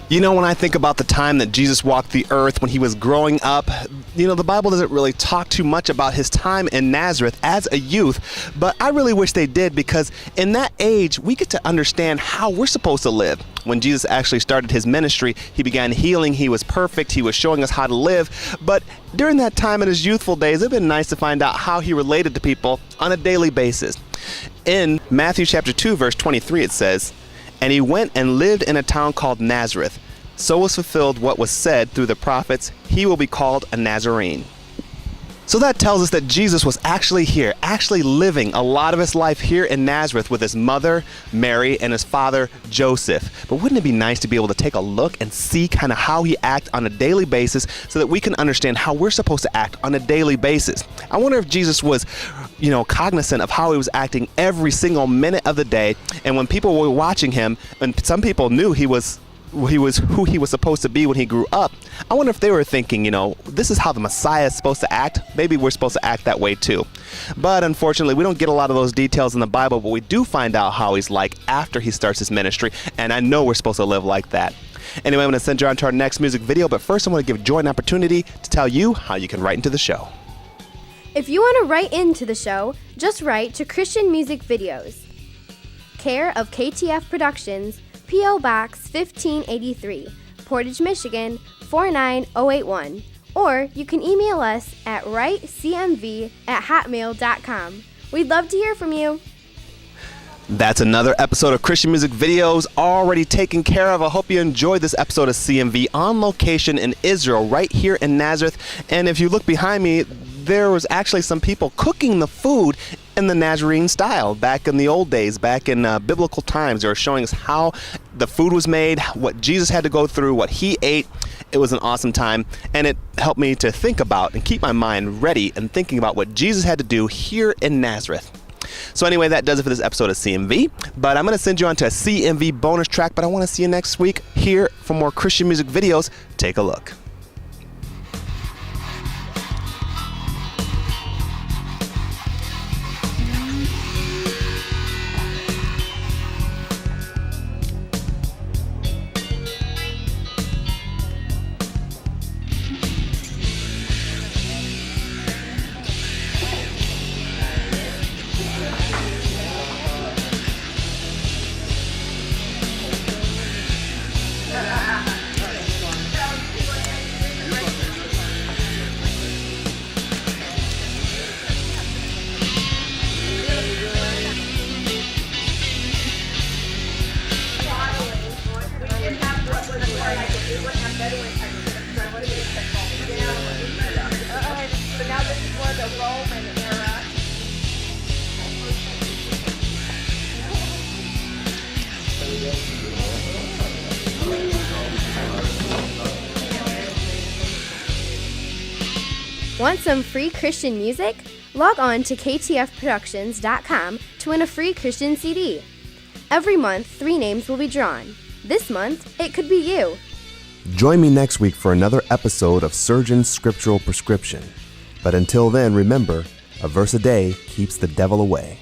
You know, when I think about the time that Jesus walked the earth when he was growing up, the Bible doesn't really talk too much about his time in Nazareth as a youth, but I really wish they did, because in that age, we get to understand how we're supposed to live. When Jesus actually started his ministry, he began healing. He was perfect. He was showing us how to live. But during that time in his youthful days, it'd been nice to find out how he related to people on a daily basis. In Matthew chapter 2, verse 23, it says, "And he went and lived in a town called Nazareth. So was fulfilled what was said through the prophets, he will be called a Nazarene." So that tells us that Jesus was actually here, actually living a lot of his life here in Nazareth with his mother, Mary, and his father, Joseph. But wouldn't it be nice to be able to take a look and see kind of how he acted on a daily basis so that we can understand how we're supposed to act on a daily basis? I wonder if Jesus was cognizant of how he was acting every single minute of the day. And when people were watching him, and some people knew who he was supposed to be when he grew up, I wonder if they were thinking, this is how the Messiah is supposed to act. Maybe we're supposed to act that way too. But unfortunately, we don't get a lot of those details in the Bible, but we do find out how he's like after he starts his ministry. And I know we're supposed to live like that. Anyway, I'm going to send you on to our next music video. But first, I want to give Joy an opportunity to tell you how you can write into the show. If you want to write into the show, just write to Christian Music Videos, care of KTF Productions, P.O. Box 1583, Portage, Michigan 49081. Or you can email us at writecmv@hotmail.com. We'd love to hear from you. That's another episode of Christian Music Videos already taken care of. I hope you enjoyed this episode of CMV on location in Israel, right here in Nazareth. And if you look behind me, there was actually some people cooking the food in the Nazarene style back in the old days, back in biblical times. They were showing us how the food was made, what Jesus had to go through, what he ate. It was an awesome time, and it helped me to think about and keep my mind ready and thinking about what Jesus had to do here in Nazareth. So anyway, that does it for this episode of CMV, but I'm going to send you on to a CMV bonus track, but I want to see you next week here for more Christian music videos. Take a look. Want some free Christian music? Log on to ktfproductions.com to win a free Christian CD. Every month, 3 names will be drawn. This month, it could be you. Join me next week for another episode of Surgeon's Scriptural Prescription. But until then, remember, a verse a day keeps the devil away.